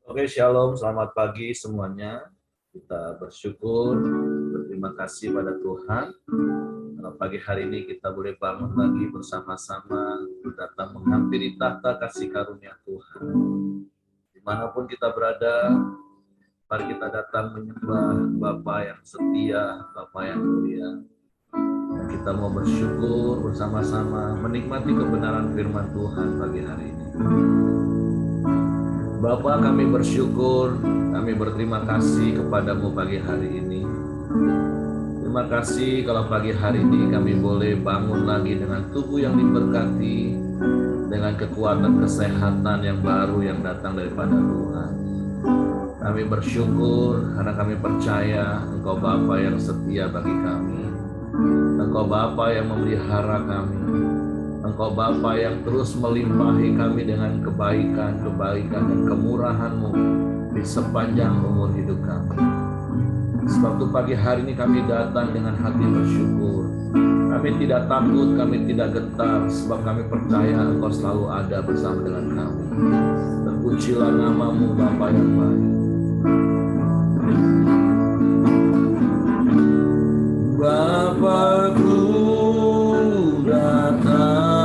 Oke, shalom, selamat pagi semuanya. Kita bersyukur, berterima kasih pada Tuhan. Pagi hari ini kita boleh bangun lagi bersama-sama, datang menghampiri tahta kasih karunia Tuhan. Dimanapun kita berada, mari kita datang menyembah Bapa yang setia, Bapa yang mulia. Dan kita mau bersyukur bersama-sama, menikmati kebenaran firman Tuhan pagi hari ini. Bapa, kami bersyukur, kami berterima kasih kepadamu pagi hari ini. Terima kasih kalau pagi hari ini kami boleh bangun lagi dengan tubuh yang diberkati, dengan kekuatan kesehatan yang baru yang datang daripada Tuhan. Kami bersyukur karena kami percaya Engkau Bapa yang setia bagi kami. Engkau Bapa yang memelihara kami. Engkau Bapa yang terus melimpahi kami dengan kebaikan dan kemurahan-Mu di sepanjang umur hidup kami. Sebab itu pagi hari ini kami datang dengan hati bersyukur. Kami tidak takut, kami tidak gentar, sebab kami percaya Engkau selalu ada bersama dengan kami. Terpujilah nama-Mu Bapa yang baik. Bapa-Ku datang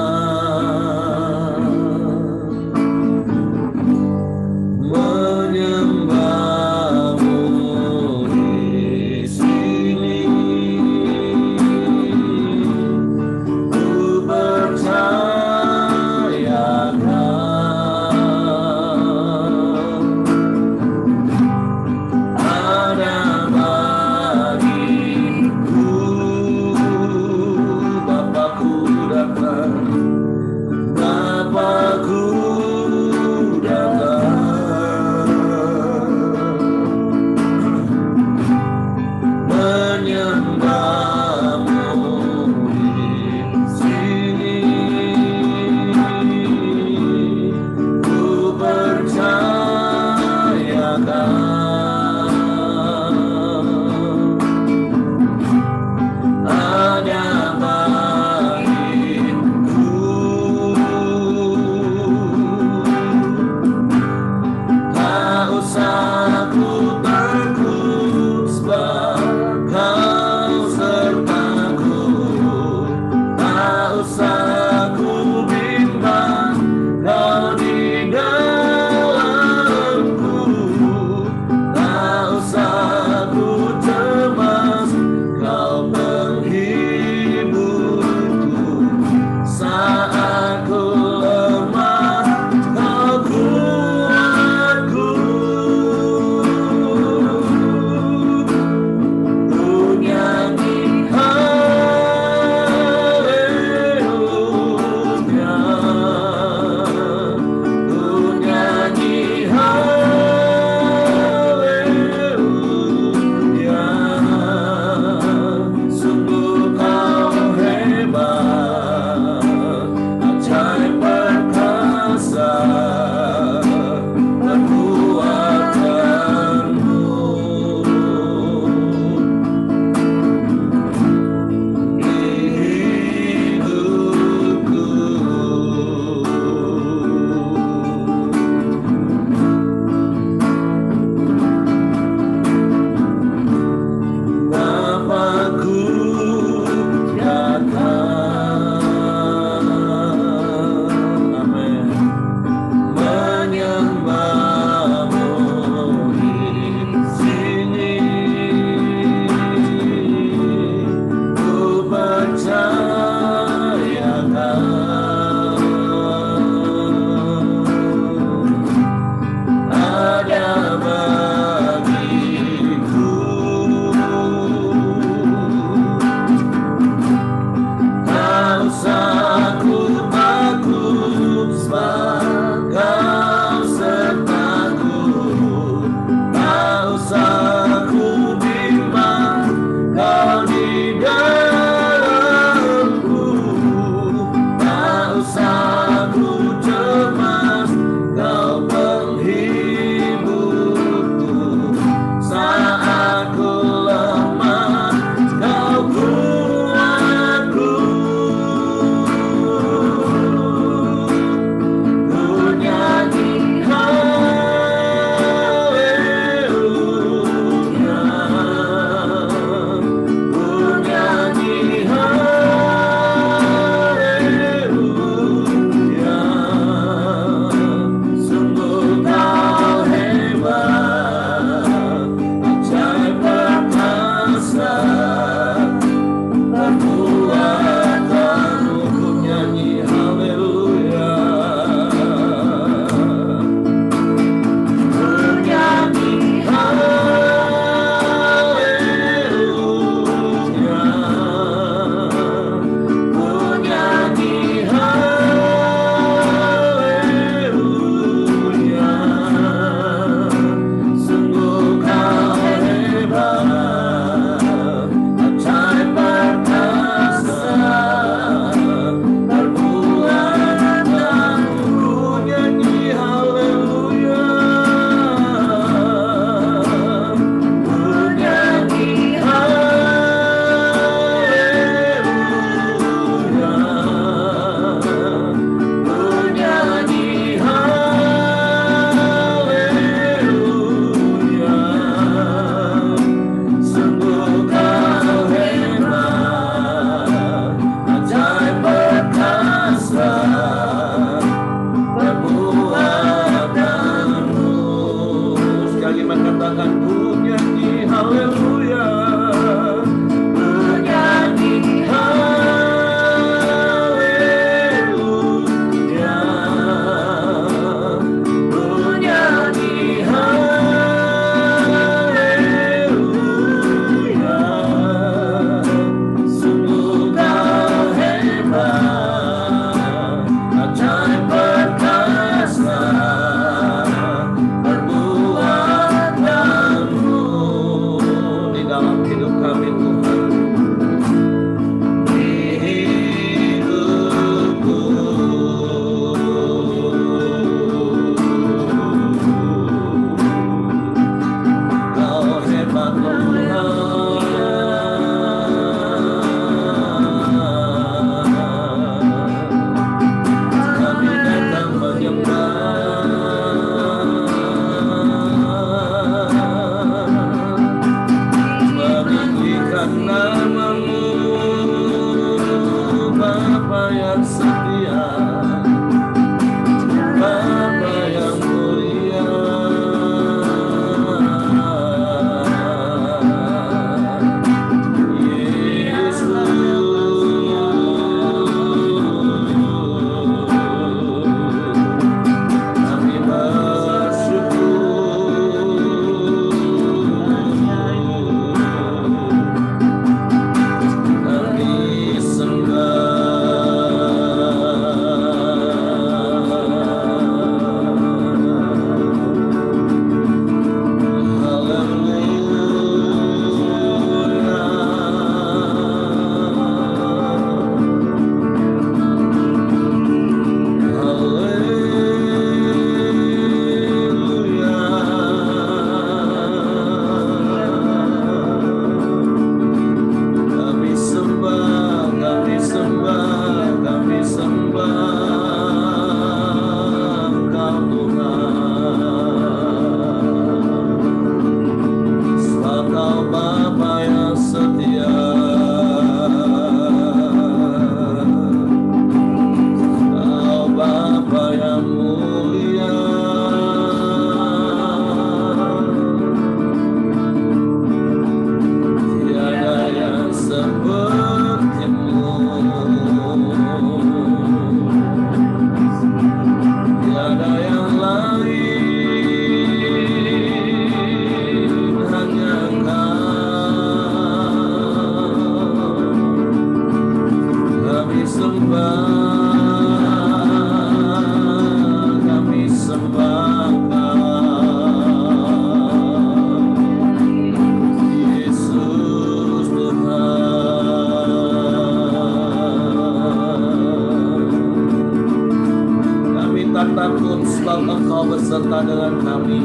takut sebab Engkau beserta dengan kami.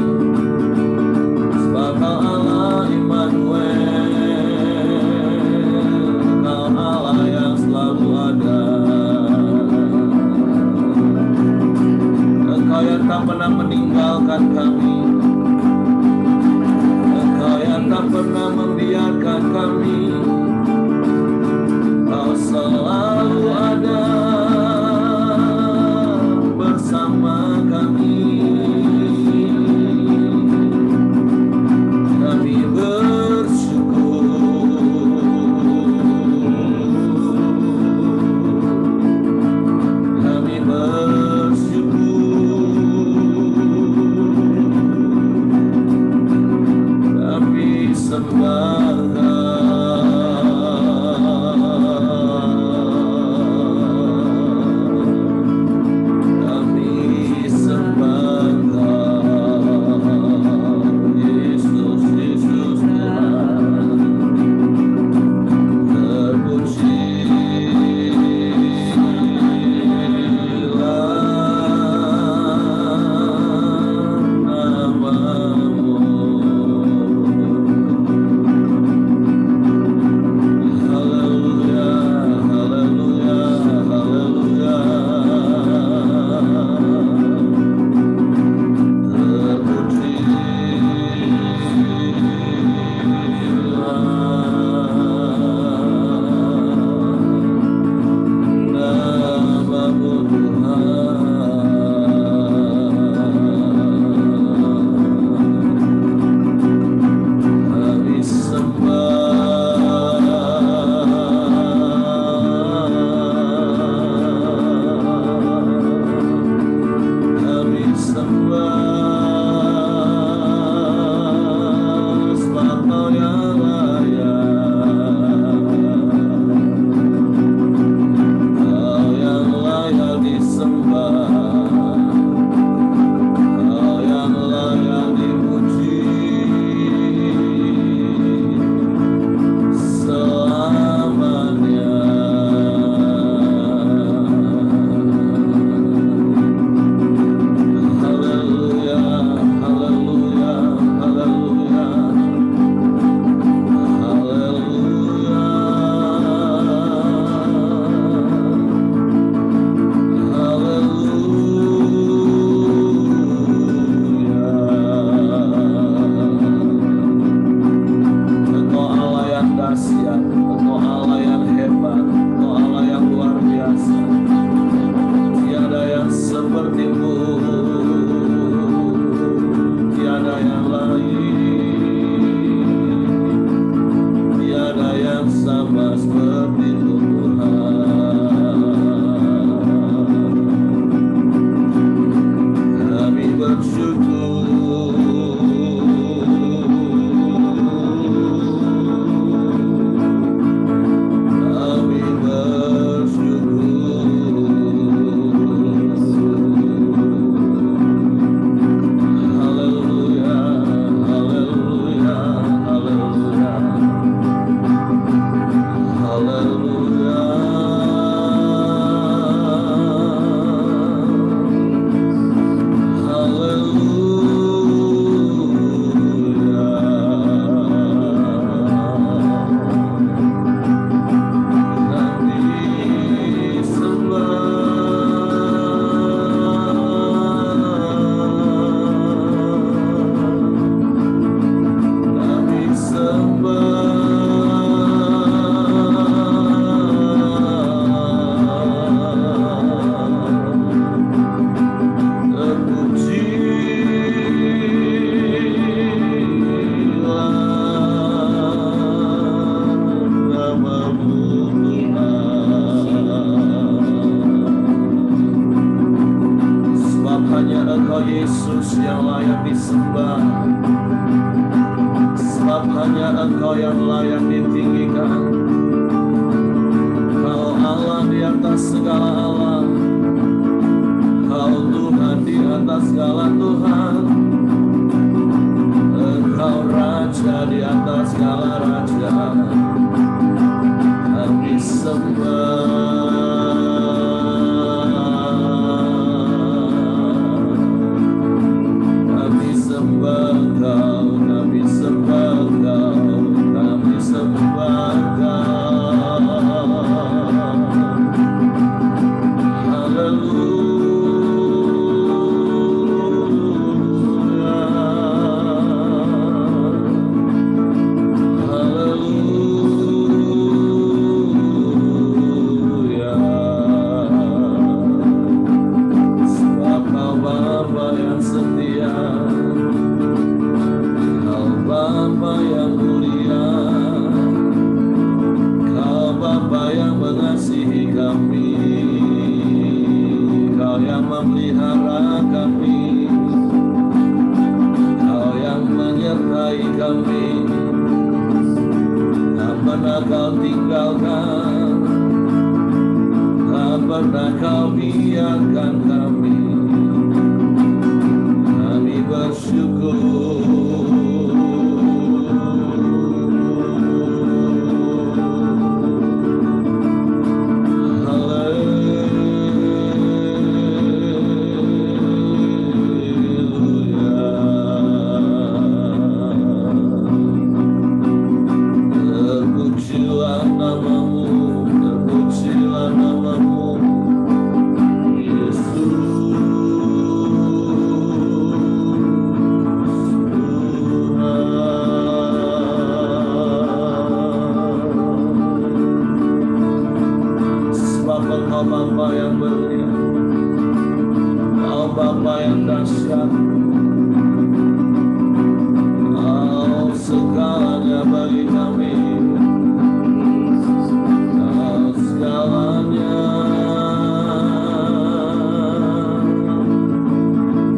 Sebab Engkau Allah Immanuel, Engkau Allah yang selalu ada. Engkau yang tak pernah meninggalkan kami, Engkau yang tak pernah membiarkan kami. Engkau selalu ada bersama kami. Kami bersyukur, kami bersyukur, kami sembah. Bapa yang dahsyat, Kau segalanya bagi kami, Kau segalanya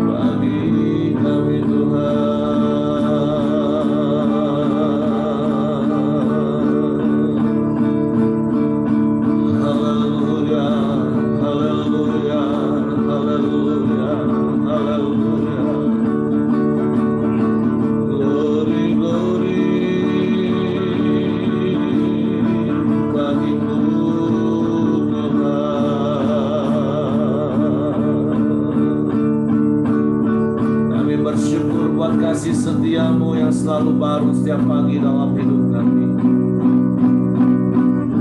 bagi kami Tuhan. Haleluya, haleluya, haleluya, haleluya. Glory, glory bagimu Tuhan. Kami bersyukur buat kasih setiamu yang selalu baru setiap pagi dalam hidup kami.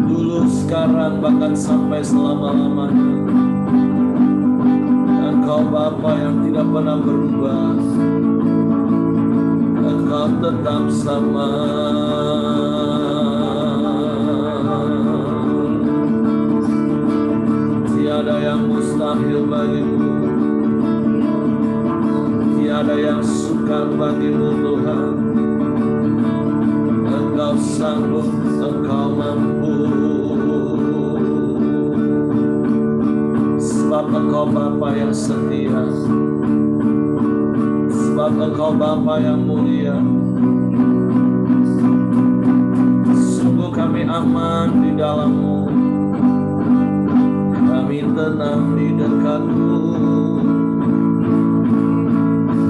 Dulu, sekarang, bahkan sampai selama-lamanya. Engkau Bapa yang tidak pernah berubah. Engkau tetap sama. Tiada yang mustahil bagimu, tiada yang sukar bagimu Tuhan. Engkau sanggup, Engkau mampu. Sebab Engkau Bapa yang setia, sebab Engkau Bapa yang mulia. Sungguh kami aman di dalam-Mu, kami tenang di dekat-Mu,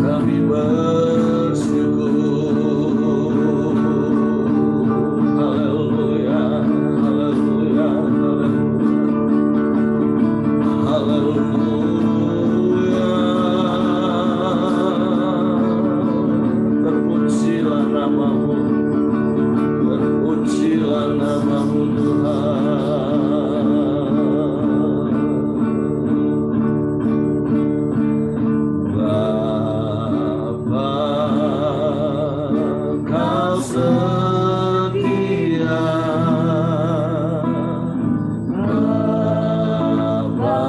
kami bersyukur. Haleluya, haleluya, haleluya, haleluya. Terpujilah nama-Mu, terpujilah nama-Mu Tuhan. Bapa, Kau setia. Bapa,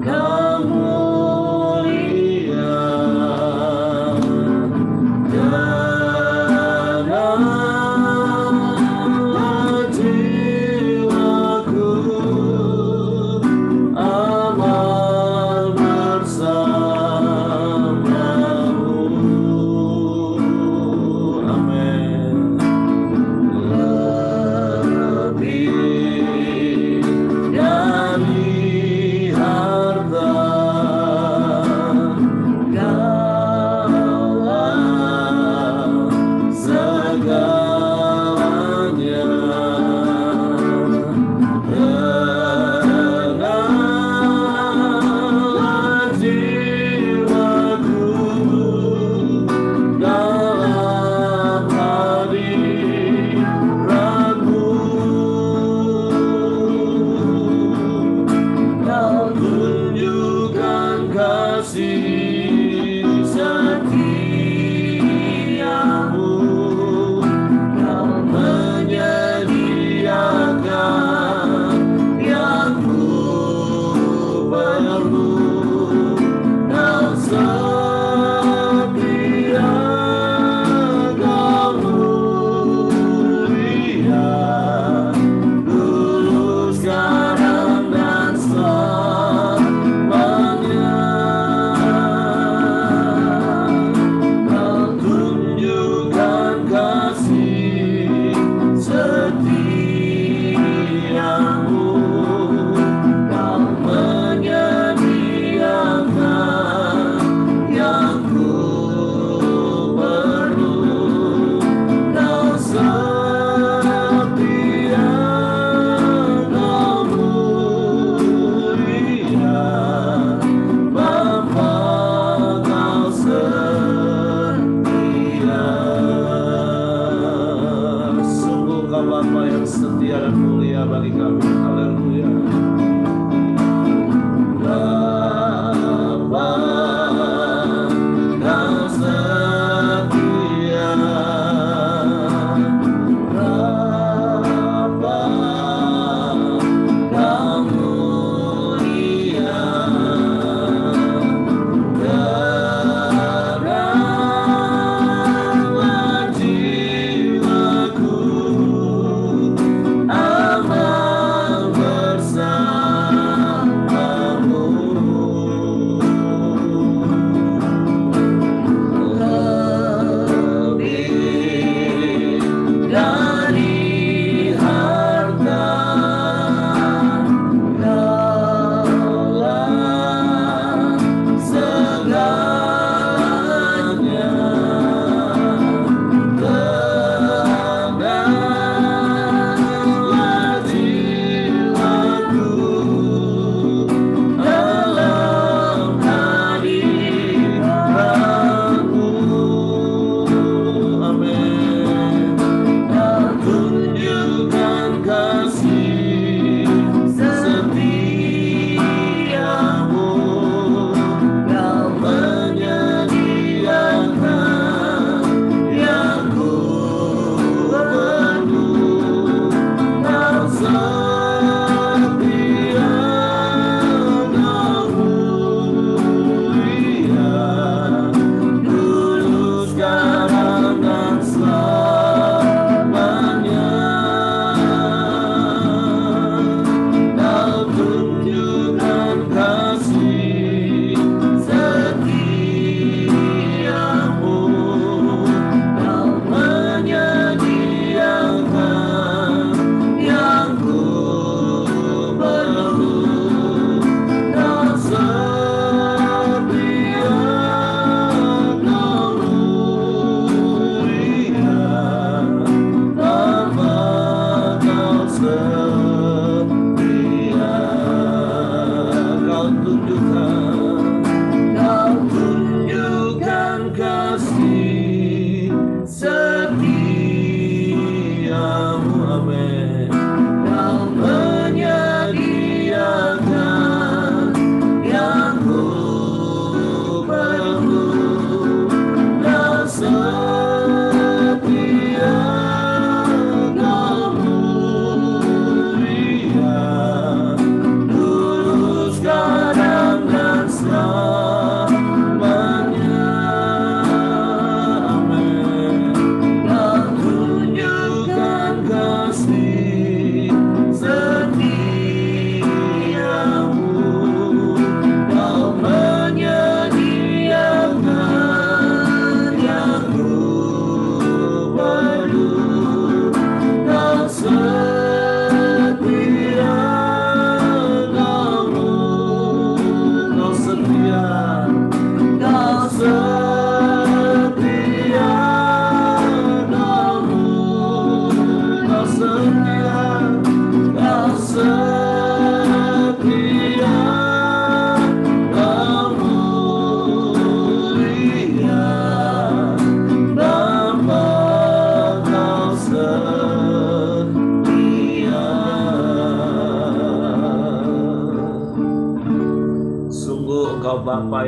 Kau mulia. Janganlah jiwaku aman bersama-Mu. Amin. Lebih dari harta, Kaulah segalanya. Tenanglah jiwaku dalam hadirat-Mu. Kau tunjukkan kasih setia-Mu. Kau menyediakan yang ku perlu. Kau setia, Kau mulia, dulu, sekarang, dan selamanya.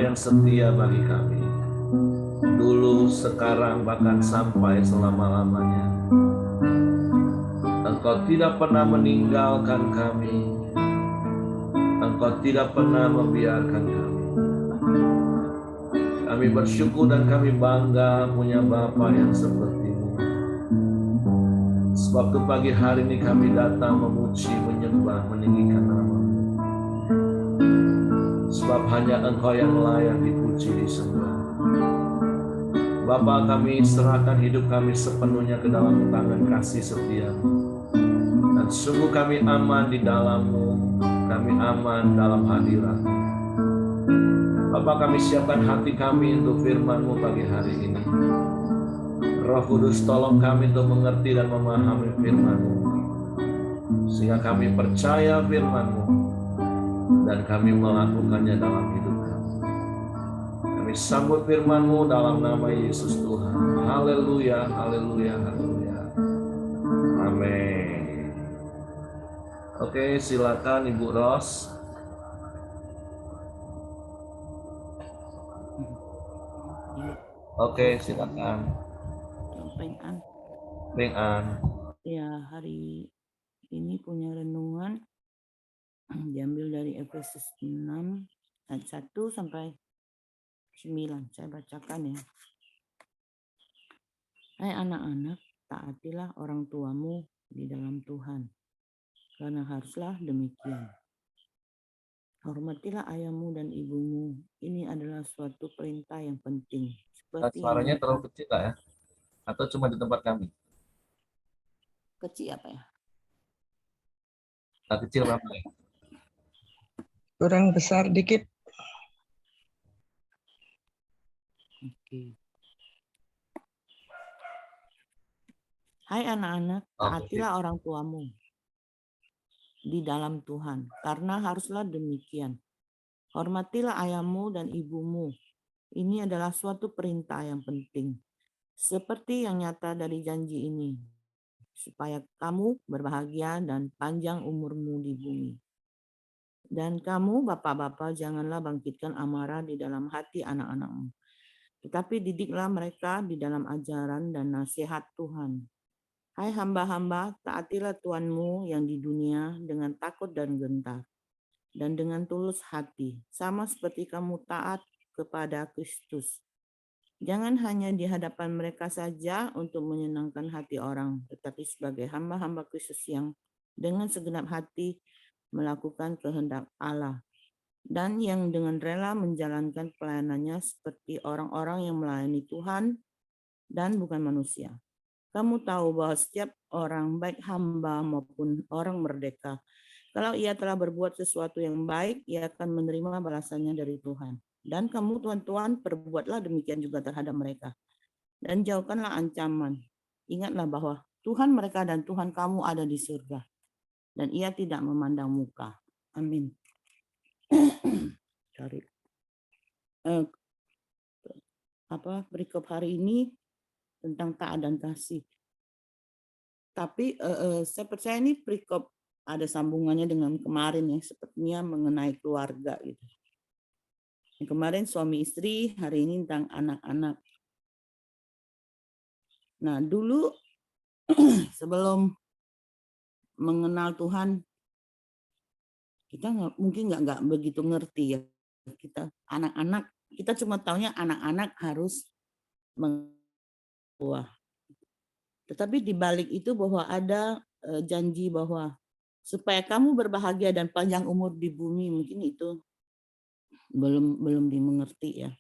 yang setia bagi kami. Dulu, sekarang, bahkan sampai selama-lamanya. Engkau tidak pernah meninggalkan kami. Engkau tidak pernah membiarkan kami. Kami bersyukur dan kami bangga punya Bapa yang seperti-Mu. Sebab ke pagi hari ini kami datang memuji, menyembah, meninggikan nama-Mu. Sebab hanya Engkau yang layak dipuji, disembah. Bapa, kami serahkan hidup kami sepenuhnya ke dalam tangan kasih setia-Mu. Dan sungguh kami aman di dalam-Mu, kami aman dalam hadirat-Mu. Bapa, kami siapkan hati kami untuk firman-Mu pagi hari ini. Roh Kudus, tolong kami untuk mengerti dan memahami firman-Mu, sehingga kami percaya firman-Mu dan kami melakukannya dalam hidup kami. Kami sambut firman-Mu dalam nama Yesus Tuhan. Haleluya, haleluya, haleluya. Amin. Oke, silakan Ibu Ros. Oke, silakan. Peng An. Ya, hari ini punya renungan diambil dari Efesus 6 ayat 1 sampai 9. Saya bacakan ya. Hai anak-anak, taatilah orang tuamu di dalam Tuhan, karena haruslah demikian. Hormatilah ayahmu dan ibumu. Ini adalah suatu perintah yang penting. Suaranya terlalu kecil ya? Atau cuma di tempat kami? Kecil apa ya? Kecil berapa ya? Kurang besar dikit. Oke. Hai anak-anak, taatilah orang tuamu di dalam Tuhan, karena haruslah demikian. Hormatilah ayahmu dan ibumu. Ini adalah suatu perintah yang penting. Seperti yang nyata dari janji ini, supaya kamu berbahagia dan panjang umurmu di bumi. Dan kamu, bapak-bapak, janganlah bangkitkan amarah di dalam hati anak-anakmu, tetapi didiklah mereka di dalam ajaran dan nasihat Tuhan. Hai hamba-hamba, taatilah Tuhanmu yang di dunia dengan takut dan gentar, dan dengan tulus hati, sama seperti kamu taat kepada Kristus. Jangan hanya di hadapan mereka saja untuk menyenangkan hati orang, tetapi sebagai hamba-hamba Kristus yang dengan segenap hati melakukan kehendak Allah, dan yang dengan rela menjalankan pelayanannya seperti orang-orang yang melayani Tuhan dan bukan manusia. Kamu tahu bahwa setiap orang, baik hamba maupun orang merdeka, kalau ia telah berbuat sesuatu yang baik, ia akan menerima balasannya dari Tuhan. Dan kamu tuan-tuan, perbuatlah demikian juga terhadap mereka. Dan jauhkanlah ancaman. Ingatlah bahwa Tuhan mereka dan Tuhan kamu ada di surga. Dan ia tidak memandang muka. Amin. Cari. Perikop hari ini tentang taat dan kasih. Tapi saya percaya ini perikop ada sambungannya dengan kemarin ya, sepertinya mengenai keluarga gitu. Yang kemarin suami istri, hari ini tentang anak-anak. Nah dulu sebelum mengenal Tuhan, kita mungkin nggak begitu ngerti ya. Kita anak-anak, kita cuma taunya anak-anak harus mengubah. Tetapi di balik itu bahwa ada janji bahwa supaya kamu berbahagia dan panjang umur di bumi, mungkin itu belum dimengerti ya.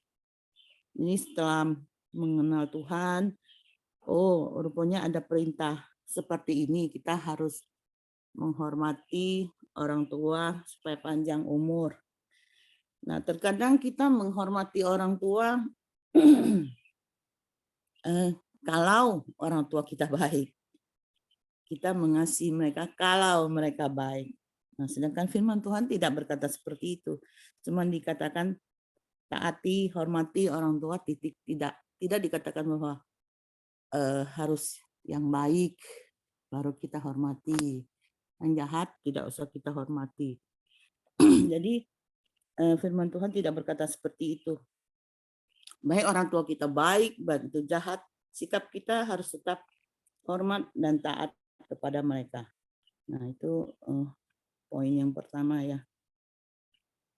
Ini setelah mengenal Tuhan, oh rupanya ada perintah seperti ini, kita harus menghormati orang tua supaya panjang umur. Nah, terkadang kita menghormati orang tua kalau orang tua kita baik. Kita mengasihi mereka kalau mereka baik. Nah, sedangkan firman Tuhan tidak berkata seperti itu. Cuma dikatakan taati, hormati orang tua, titik. Tidak dikatakan bahwa harus yang baik baru kita hormati. Yang jahat tidak usah kita hormati. Jadi firman Tuhan tidak berkata seperti itu. Baik orang tua kita baik, baik itu jahat, sikap kita harus tetap hormat dan taat kepada mereka. Nah, itu poin yang pertama ya.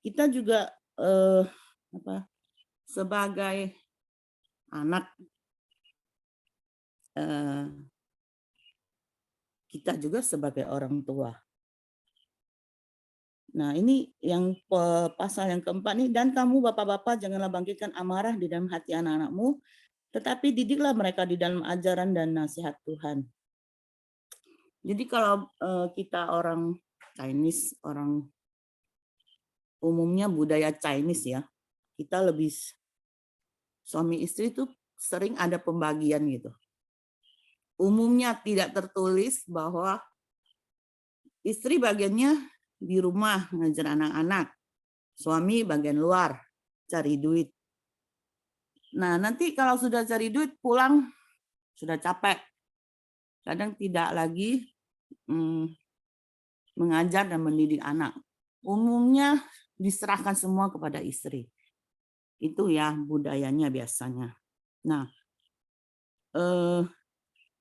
Kita juga sebagai anak, kita juga sebagai orang tua. Nah, ini yang pasal yang keempat nih, dan kamu bapak-bapak janganlah bangkitkan amarah di dalam hati anak-anakmu, tetapi didiklah mereka di dalam ajaran dan nasihat Tuhan. Jadi kalau kita orang Chinese, orang umumnya budaya Chinese ya, kita lebih suami istri itu sering ada pembagian gitu. Umumnya tidak tertulis bahwa istri bagiannya di rumah ngajar anak-anak, suami bagian luar cari duit. Nah, nanti kalau sudah cari duit pulang sudah capek. Kadang tidak lagi mengajar dan mendidik anak. Umumnya diserahkan semua kepada istri. Itu ya budayanya biasanya. Nah,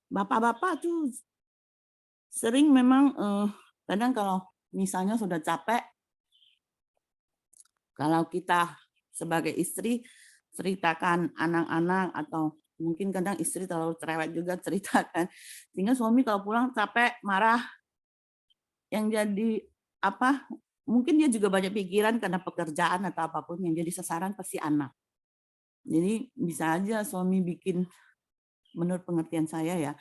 bapak-bapak tuh sering memang kadang kalau misalnya sudah capek, kalau kita sebagai istri ceritakan anak-anak atau mungkin kadang istri terlalu cerewet juga ceritakan, sehingga suami kalau pulang capek, marah, yang jadi apa? Mungkin dia juga banyak pikiran karena pekerjaan atau apapun, yang jadi sasaran pasti anak. Jadi bisa aja suami bikin, menurut pengertian saya ya,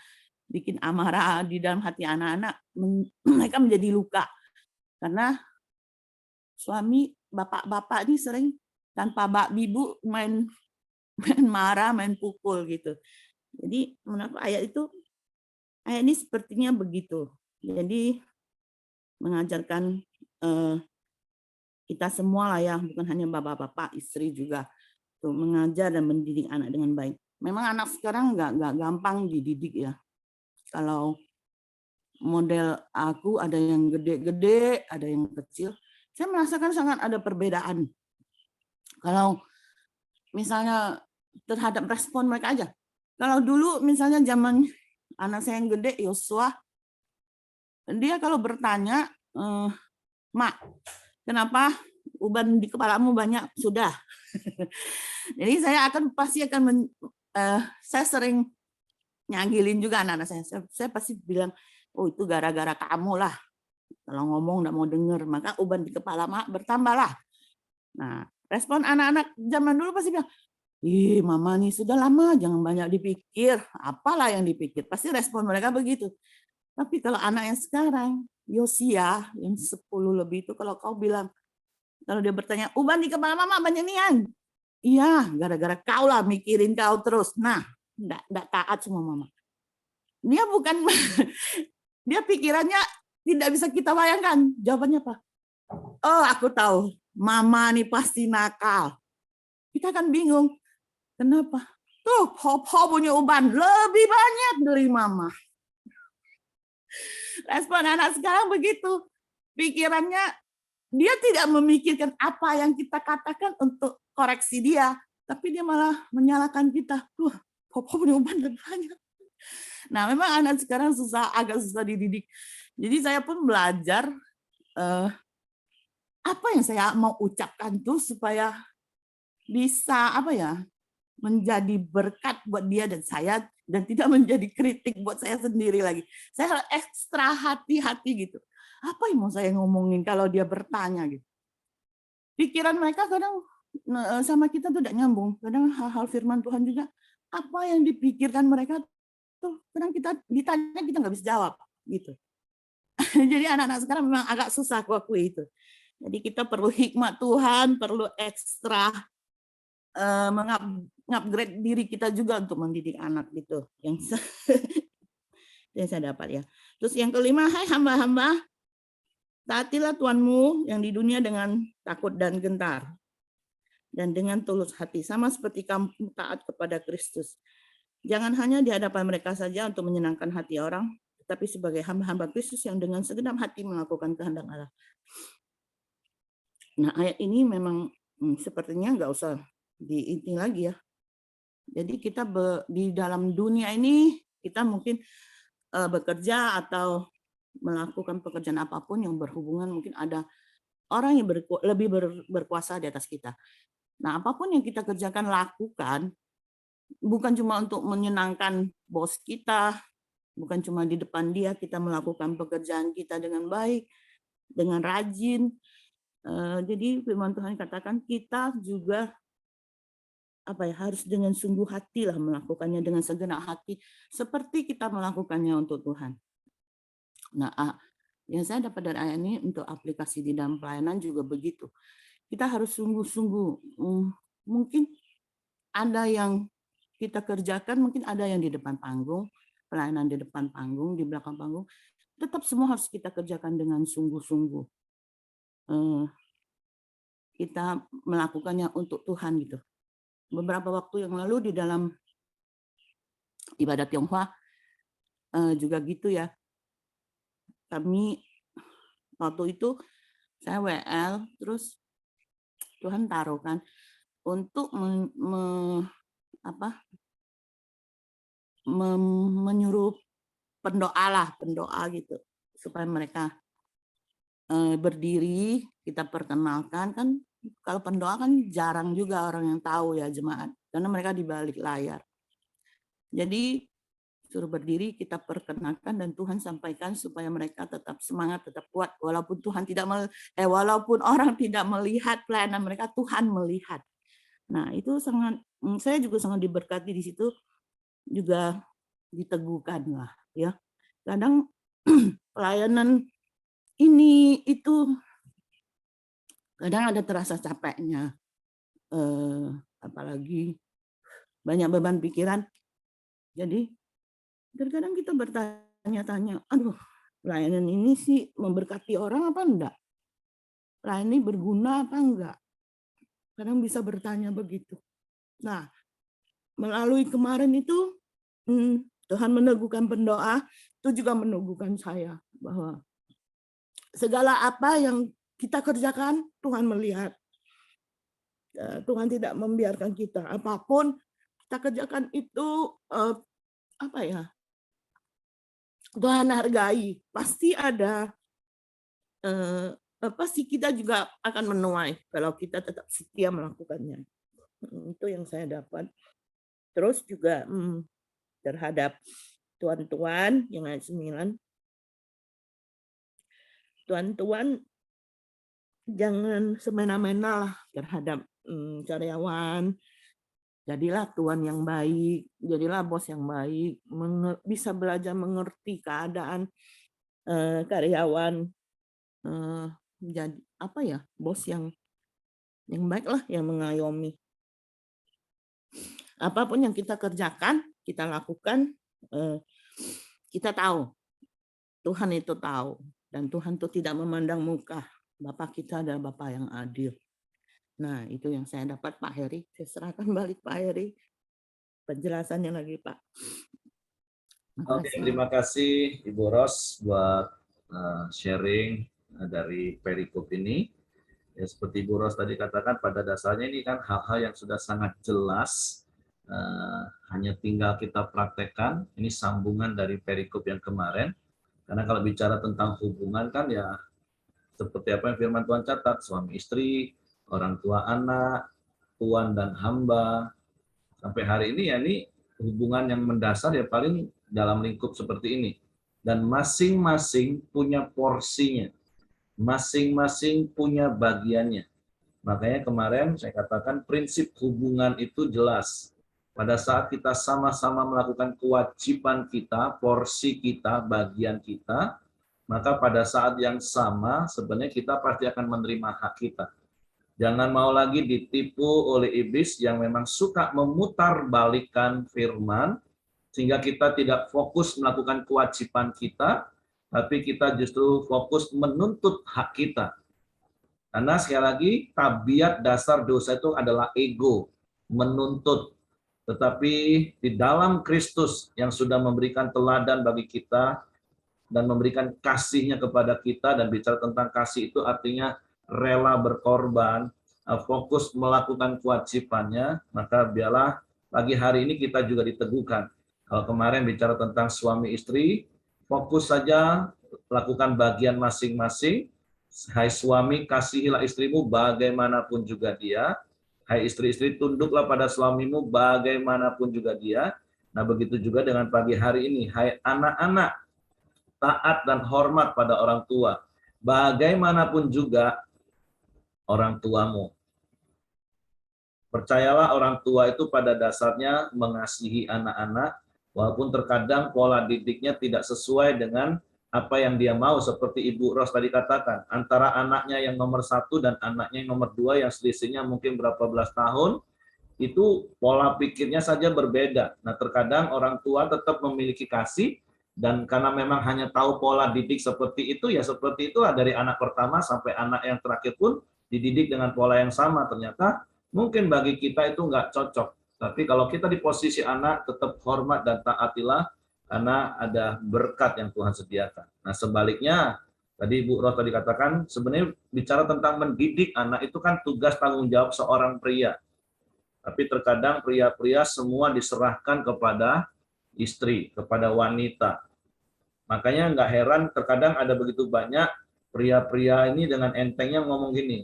bikin amarah di dalam hati anak-anak, mereka menjadi luka. Karena suami, bapak-bapak ini sering tanpa ibu main marah, main pukul gitu. Jadi menurut ayat ini sepertinya begitu. Jadi mengajarkan kita semua lah ya, bukan hanya bapak-bapak, istri juga tuh mengajar dan mendidik anak dengan baik. Memang anak sekarang nggak gampang dididik ya. Kalau model aku ada yang gede-gede, ada yang kecil. Saya merasakan sangat ada perbedaan. Kalau misalnya terhadap respon mereka aja. Kalau dulu misalnya zaman anak saya yang gede, Yosua, dia kalau bertanya, Mak, kenapa uban di kepalamu banyak? Sudah. Jadi saya pasti akan saya sering nyagilin juga anak-anak saya. Saya pasti bilang, oh itu gara-gara kamu lah. Kalau ngomong nggak mau denger, maka uban di kepala Mak bertambahlah. Nah, respon anak-anak zaman dulu pasti bilang, ih mama nih sudah lama, jangan banyak dipikir. Apalah yang dipikir? Pasti respon mereka begitu. Tapi kalau anak yang sekarang, Yosia yang 10 lebih itu, kalau kau bilang, kalau dia bertanya, uban di kepala mama banyak nian. Iya, gara-gara kau lah mikirin kau terus. Nah, enggak taat semua mama. Dia bukan, dia pikirannya tidak bisa kita bayangkan. Jawabannya apa? Oh, aku tahu. Mama nih pasti nakal. Kita kan bingung. Kenapa? Tuh, Hop punya uban lebih banyak dari mama. Respon anak sekarang begitu. Pikirannya, dia tidak memikirkan apa yang kita katakan untuk koreksi dia. Tapi dia malah menyalahkan kita. Tuh, Hop punya uban lebih banyak. Nah, memang anak sekarang agak susah dididik. Jadi saya pun belajar apa yang saya mau ucapkan tuh supaya bisa menjadi berkat buat dia dan saya, dan tidak menjadi kritik buat saya sendiri lagi. Saya harus ekstra hati-hati gitu. Apa yang mau saya ngomongin kalau dia bertanya gitu. Pikiran mereka kadang sama kita tuh tidak nyambung. Kadang hal-hal firman Tuhan juga, apa yang dipikirkan mereka tuh kadang kita ditanya kita nggak bisa jawab gitu. Jadi anak-anak sekarang memang agak susah aku akui itu. Jadi kita perlu hikmat Tuhan, perlu ekstra mengupgrade diri kita juga untuk mendidik anak gitu. Yang saya dapat ya. Terus yang kelima, hai hamba-hamba, taatilah Tuhanmu yang di dunia dengan takut dan gentar. Dan dengan tulus hati, sama seperti kamu taat kepada Kristus. Jangan hanya di hadapan mereka saja untuk menyenangkan hati orang, tetapi sebagai hamba-hamba Kristus yang dengan segenap hati melakukan kehendak Allah. Nah, ayat ini memang sepertinya nggak usah diinti lagi ya. Jadi kita di dalam dunia ini kita mungkin bekerja atau melakukan pekerjaan apapun yang berhubungan, mungkin ada orang yang lebih berkuasa di atas kita. Nah, apapun yang kita kerjakan, lakukan, bukan cuma untuk menyenangkan bos kita, bukan cuma di depan dia kita melakukan pekerjaan kita dengan baik, dengan rajin. Jadi firman Tuhan katakan kita juga harus dengan sungguh hati lah melakukannya, dengan segenap hati, seperti kita melakukannya untuk Tuhan. Nah, yang saya dapat dari ayat ini untuk aplikasi di dalam pelayanan juga begitu. Kita harus sungguh-sungguh. Mungkin ada yang kita kerjakan, mungkin ada yang di depan panggung, pelayanan di depan panggung, di belakang panggung. Tetap semua harus kita kerjakan dengan sungguh-sungguh. Kita melakukannya untuk Tuhan gitu. Beberapa waktu yang lalu di dalam ibadat Tionghoa juga gitu ya. Kami waktu itu saya WL, terus Tuhan taruhkan untuk menyuruh pendoa gitu, supaya mereka berdiri, kita perkenalkan. Kan kalau pendoa kan jarang juga orang yang tahu ya jemaat, karena mereka di balik layar. Jadi suruh berdiri, kita perkenalkan, dan Tuhan sampaikan supaya mereka tetap semangat, tetap kuat, walaupun walaupun orang tidak melihat pelayanan mereka, Tuhan melihat. Nah, itu saya juga sangat diberkati di situ, juga diteguhkan lah ya. Kadang pelayanan ini itu kadang ada terasa capeknya, apalagi banyak beban pikiran. Jadi terkadang kita bertanya-tanya, aduh, pelayanan ini sih memberkati orang apa enggak? Pelayanan ini berguna apa enggak? Kadang bisa bertanya begitu. Nah, melalui kemarin itu Tuhan meneguhkan pendoa, itu juga meneguhkan saya bahwa segala apa yang kita kerjakan, Tuhan melihat. Tuhan tidak membiarkan kita. Apapun kita kerjakan itu, Tuhan hargai. Pasti ada, pasti kita juga akan menuai kalau kita tetap setia melakukannya. Itu yang saya dapat. Terus juga terhadap tuan-tuan yang ayat 9. Tuan-tuan jangan semena-mena lah terhadap karyawan. Jadilah tuan yang baik, jadilah bos yang baik, bisa belajar mengerti keadaan karyawan, jadi bos yang baik lah, yang mengayomi. Apapun yang kita kerjakan, kita lakukan, kita tahu Tuhan itu tahu, dan Tuhan itu tidak memandang muka. Bapak kita adalah Bapak yang adil. Nah, itu yang saya dapat, Pak Heri. Saya serahkan balik Pak Heri penjelasannya lagi, Pak. Oke, terima kasih Ibu Ros buat sharing dari perikop ini. Ya, seperti Ibu Ros tadi katakan, pada dasarnya ini kan hal-hal yang sudah sangat jelas, hanya tinggal kita praktekkan. Ini sambungan dari perikop yang kemarin. Karena kalau bicara tentang hubungan kan ya seperti apa yang firman Tuhan catat, suami istri, orang tua anak, tuan dan hamba. Sampai hari ini ya ini hubungan yang mendasar ya paling dalam lingkup seperti ini. Dan masing-masing punya porsinya. Masing-masing punya bagiannya. Makanya kemarin saya katakan prinsip hubungan itu jelas. Pada saat kita sama-sama melakukan kewajiban kita, porsi kita, bagian kita, maka pada saat yang sama sebenarnya kita pasti akan menerima hak kita. Jangan mau lagi ditipu oleh iblis yang memang suka memutarbalikkan firman, sehingga kita tidak fokus melakukan kewajiban kita, tapi kita justru fokus menuntut hak kita. Karena sekali lagi, tabiat dasar dosa itu adalah ego, menuntut. Tetapi di dalam Kristus yang sudah memberikan teladan bagi kita, dan memberikan kasih-Nya kepada kita, dan bicara tentang kasih itu artinya rela berkorban, fokus melakukan kewajibannya, maka biarlah pagi hari ini kita juga diteguhkan. Kalau kemarin bicara tentang suami istri, fokus saja lakukan bagian masing-masing. Hai suami, kasihilah istrimu bagaimanapun juga dia. Hai istri-istri, tunduklah pada suamimu bagaimanapun juga dia. Nah, begitu juga dengan pagi hari ini. Hai anak-anak, taat dan hormat pada orang tua. Bagaimanapun juga orang tuamu. Percayalah orang tua itu pada dasarnya mengasihi anak-anak, walaupun terkadang pola didiknya tidak sesuai dengan apa yang dia mau, seperti Ibu Ros tadi katakan, antara anaknya yang nomor 1 dan anaknya yang nomor 2 yang selisihnya mungkin berapa belas tahun, itu pola pikirnya saja berbeda. Nah, terkadang orang tua tetap memiliki kasih, dan karena memang hanya tahu pola didik seperti itu, ya seperti itulah dari anak pertama sampai anak yang terakhir pun dididik dengan pola yang sama. Ternyata mungkin bagi kita itu nggak cocok. Tapi kalau kita di posisi anak, tetap hormat dan taatilah, karena ada berkat yang Tuhan sediakan. Nah, sebaliknya, tadi Bu Ros tadi katakan, sebenarnya bicara tentang mendidik anak itu kan tugas tanggung jawab seorang pria. Tapi terkadang pria-pria semua diserahkan kepada istri, kepada wanita. Makanya nggak heran terkadang ada begitu banyak pria-pria ini dengan entengnya ngomong gini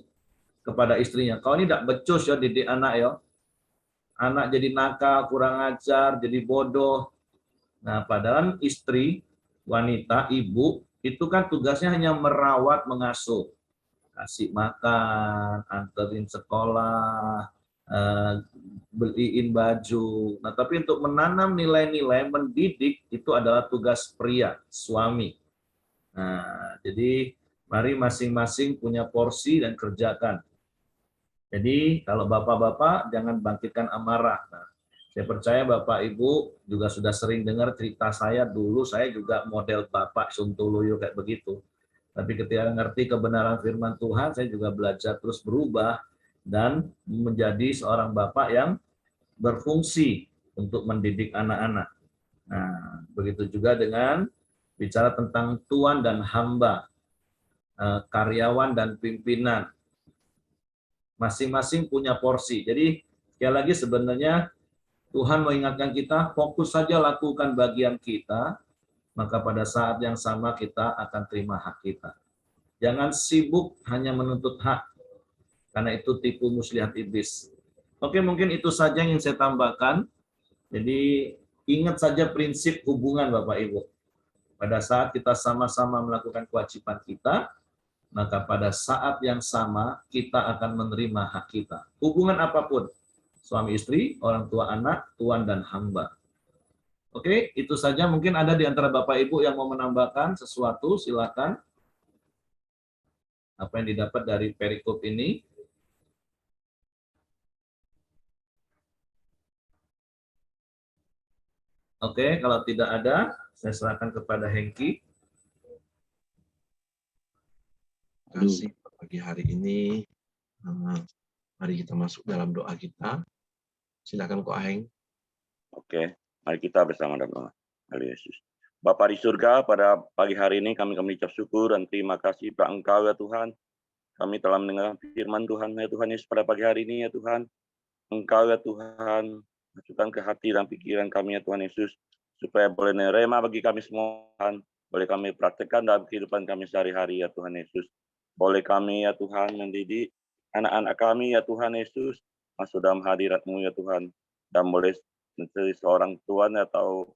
kepada istrinya, kau ini tidak becus ya didik anak ya. Anak jadi nakal, kurang ajar, jadi bodoh. Nah, padahal istri, wanita, ibu, itu kan tugasnya hanya merawat, mengasuh. Kasih makan, anterin sekolah, beliin baju. Nah, tapi untuk menanam nilai-nilai, mendidik, itu adalah tugas pria, suami. Nah, jadi mari masing-masing punya porsi dan kerjakan. Jadi kalau bapak-bapak jangan bangkitkan amarah. Nah, saya percaya Bapak Ibu juga sudah sering dengar cerita saya dulu, saya juga model Bapak Suntuluyo kayak begitu. Tapi ketika ngerti kebenaran firman Tuhan, saya juga belajar terus berubah dan menjadi seorang bapak yang berfungsi untuk mendidik anak-anak. Nah, begitu juga dengan bicara tentang tuan dan hamba, karyawan dan pimpinan. Masing-masing punya porsi. Jadi sekali lagi sebenarnya Tuhan mengingatkan kita, fokus saja lakukan bagian kita, maka pada saat yang sama kita akan terima hak kita. Jangan sibuk hanya menuntut hak, karena itu tipu muslihat iblis. Oke, mungkin itu saja yang saya tambahkan. Jadi ingat saja prinsip hubungan Bapak Ibu. Pada saat kita sama-sama melakukan kewajiban kita, maka pada saat yang sama kita akan menerima hak kita. Hubungan apapun, suami istri, orang tua anak, tuan dan hamba. Oke, itu saja. Mungkin ada di antara Bapak Ibu yang mau menambahkan sesuatu, silakan. Apa yang didapat dari perikop ini? Oke, kalau tidak ada, saya serahkan kepada Hengki. Terima kasih pagi hari ini. Mari kita masuk dalam doa kita. Silakan Ko Aheng. Oke, mari kita bersama dalam nama Yesus. Bapa di surga, pada pagi hari ini kami ucap syukur dan terima kasih kepada Engkau ya Tuhan. Kami telah mendengar firman Tuhan ya Tuhan Yesus pada pagi hari ini ya Tuhan. Engkau ya Tuhan, masukkan ke hati dan pikiran kami ya Tuhan Yesus, supaya boleh nerema bagi kami semua Tuhan. Boleh kami praktekkan dalam kehidupan kami sehari-hari ya Tuhan Yesus. Boleh kami ya Tuhan mendidik anak-anak kami ya Tuhan Yesus masuk dalam hadirat-Mu ya Tuhan. Dan boleh menjadi seorang Tuhan atau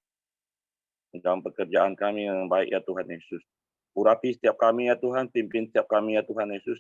dalam pekerjaan kami yang baik ya Tuhan Yesus. Urapi setiap kami ya Tuhan, pimpin setiap kami ya Tuhan Yesus,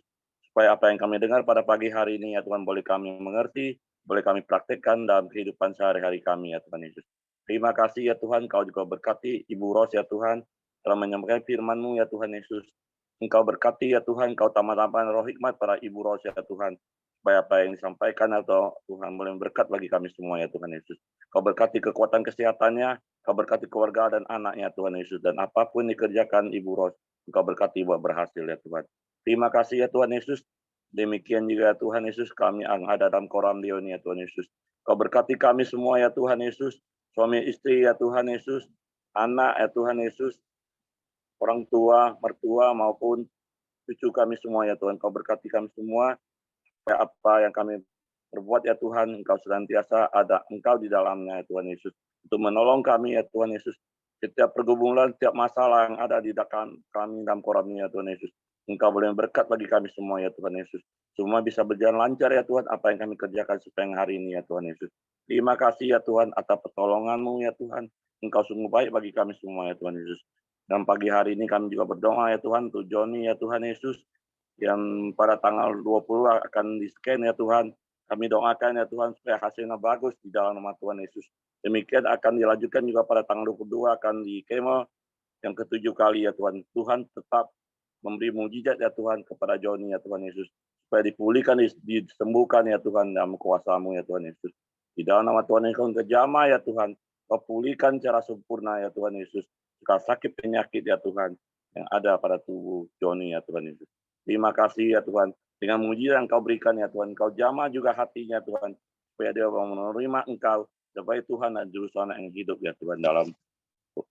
supaya apa yang kami dengar pada pagi hari ini ya Tuhan boleh kami mengerti, boleh kami praktekkan dalam kehidupan sehari-hari kami ya Tuhan Yesus. Terima kasih ya Tuhan, Kau juga berkati Ibu Ros ya Tuhan, telah menyampaikan firman-Mu ya Tuhan Yesus. Engkau berkati ya Tuhan, Kau tambah-tambahkan roh hikmat para Ibu Ros ya Tuhan, supaya apa yang disampaikan atau Tuhan boleh berkat bagi kami semua ya Tuhan Yesus. Kau berkati kekuatan kesehatannya, Kau berkati keluarga dan anaknya Tuhan Yesus, dan apapun dikerjakan Ibu Ros, Engkau berkati buat berhasil ya Tuhan. Terima kasih ya Tuhan Yesus. Demikian juga Tuhan Yesus, kami yang ada dalam koram dia ini ya Tuhan Yesus. Kau berkati kami semua ya Tuhan Yesus, suami istri ya Tuhan Yesus, anak ya Tuhan Yesus, orang tua, mertua maupun cucu kami semua ya Tuhan. Engkau berkati kami semua, supaya apa yang kami perbuat ya Tuhan, Engkau senantiasa ada Engkau di dalamnya ya Tuhan Yesus. Untuk menolong kami ya Tuhan Yesus. Setiap pergumulan, setiap masalah yang ada di kami dalam koram ini ya Tuhan Yesus. Engkau boleh berkat bagi kami semua ya Tuhan Yesus. Semua bisa berjalan lancar ya Tuhan, apa yang kami kerjakan sepanjang hari ini ya Tuhan Yesus. Terima kasih ya Tuhan atas pertolongan-Mu ya Tuhan. Engkau sungguh baik bagi kami semua ya Tuhan Yesus. Dan pagi hari ini kami juga berdoa ya Tuhan untuk Joni ya Tuhan Yesus, yang pada tanggal 20 akan di-scan ya Tuhan. Kami doakan ya Tuhan supaya hasilnya bagus di dalam nama Tuhan Yesus. Demikian akan dilanjutkan juga pada tanggal 22 akan di kemo yang ke-7 kali ya Tuhan. Tuhan tetap memberi mujizat ya Tuhan kepada Joni ya Tuhan Yesus. Supaya dipulihkan, disembuhkan ya Tuhan dalam kuasa-Mu ya Tuhan Yesus. Di dalam nama Tuhan Yesus, Engkau jamah ya Tuhan. Kau pulihkan secara sempurna ya Tuhan Yesus. Segala sakit penyakit ya Tuhan yang ada pada tubuh Joni ya Tuhan Yesus. Terima kasih ya Tuhan. Dengan mujizat yang Kau berikan ya Tuhan. Kau jamah juga hatinya Tuhan. Supaya dia mau menerima Engkau sebagai Tuhan dan Juru Selamat yang hidup ya Tuhan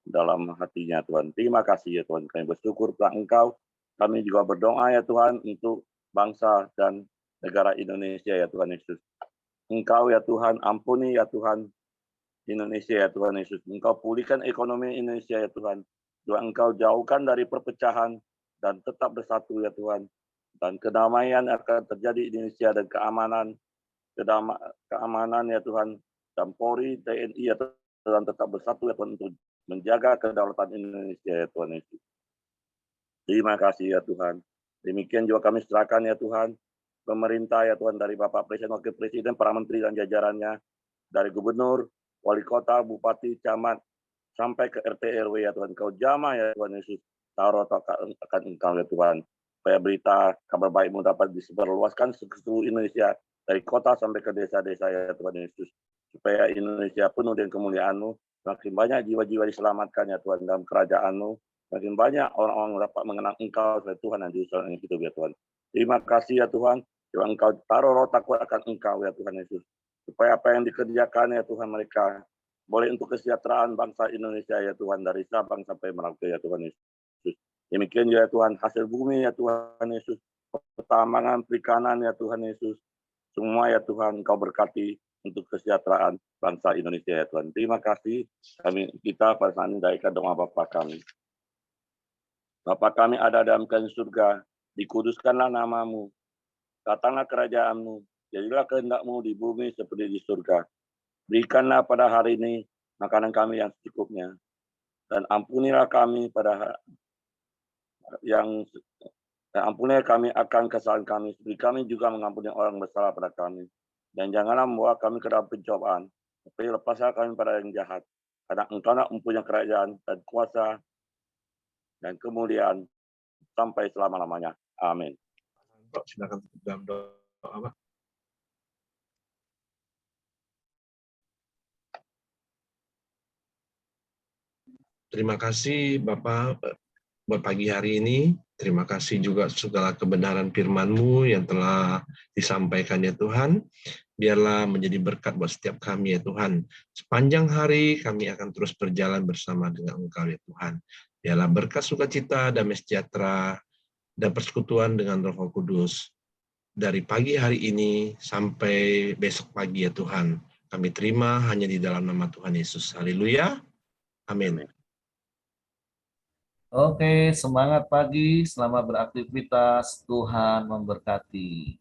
dalam hatinya Tuhan. Terima kasih ya Tuhan. Kami bersyukur kepada Engkau. Kami juga berdoa ya Tuhan untuk bangsa dan negara Indonesia ya Tuhan Yesus. Engkau ya Tuhan, ampuni ya Tuhan Indonesia ya Tuhan Yesus. Engkau pulihkan ekonomi Indonesia ya Tuhan. Juga Engkau jauhkan dari perpecahan dan tetap bersatu ya Tuhan. Dan kedamaian akan terjadi di Indonesia dan keamanan ya Tuhan. Dan Polri, TNI ya Tuhan tetap bersatu ya Tuhan untuk menjaga kedaulatan Indonesia ya Tuhan Yesus. Terima kasih ya Tuhan. Demikian juga kami serahkan ya Tuhan. Pemerintah ya Tuhan, dari Bapak Presiden, Wakil Presiden, para menteri dan jajarannya, dari gubernur, wali kota, bupati, camat, sampai ke RT RW ya Tuhan. Kau jamah ya Tuhan Yesus. Taruh akan Engkau ya Tuhan. Supaya berita kabar baik-Mu dapat disebarluaskan ke seluruh Indonesia. Dari kota sampai ke desa-desa ya Tuhan Yesus. Supaya Indonesia penuh dengan kemuliaan-Mu. Makin banyak jiwa-jiwa diselamatkan ya Tuhan dalam kerajaan-Mu. Makin banyak orang-orang dapat mengenal Engkau sebagai Tuhan dan Juru Selamat yang hidup ya Tuhan. Terima kasih ya Tuhan. Supaya Engkau taruh roh takut akan Engkau ya Tuhan Yesus. Supaya apa yang dikerjakan ya Tuhan mereka boleh untuk kesejahteraan bangsa Indonesia ya Tuhan, dari Sabang sampai Merauke ya Tuhan Yesus. Demikian juga ya Tuhan, hasil bumi ya Tuhan Yesus, pertambangan, perikanan ya Tuhan Yesus, semua ya Tuhan Engkau berkati untuk kesejahteraan bangsa Indonesia ya Tuhan. Terima kasih kita pada saat ini daikan doa Bapa kami. Bapa kami ada dalam surga, dikuduskanlah nama-Mu, datanglah kerajaan-Mu, jadilah kehendak-Mu di bumi seperti di surga. Berikanlah pada hari ini makanan kami yang secukupnya, dan ampunilah kami ampunilah kami akan kesalahan kami, seperti kami juga mengampuni orang bersalah pada kami. Dan janganlah membawa kami ke dalam pencobaan, tapi lepaslah kami pada yang jahat. Karena Engkau mempunyai kerajaan dan kuasa dan kemuliaan sampai selama-lamanya. Amin. Silakan tutup dalam doa. Terima kasih Bapak buat pagi hari ini. Terima kasih juga segala kebenaran firman-Mu yang telah disampaikan ya Tuhan. Biarlah menjadi berkat buat setiap kami ya Tuhan. Sepanjang hari kami akan terus berjalan bersama dengan Engkau ya Tuhan. Biarlah berkat sukacita, damai sejahtera, dan persekutuan dengan Roh Kudus. Dari pagi hari ini sampai besok pagi ya Tuhan. Kami terima hanya di dalam nama Tuhan Yesus. Haleluya. Amin. Oke, semangat pagi, selamat beraktivitas, Tuhan memberkati.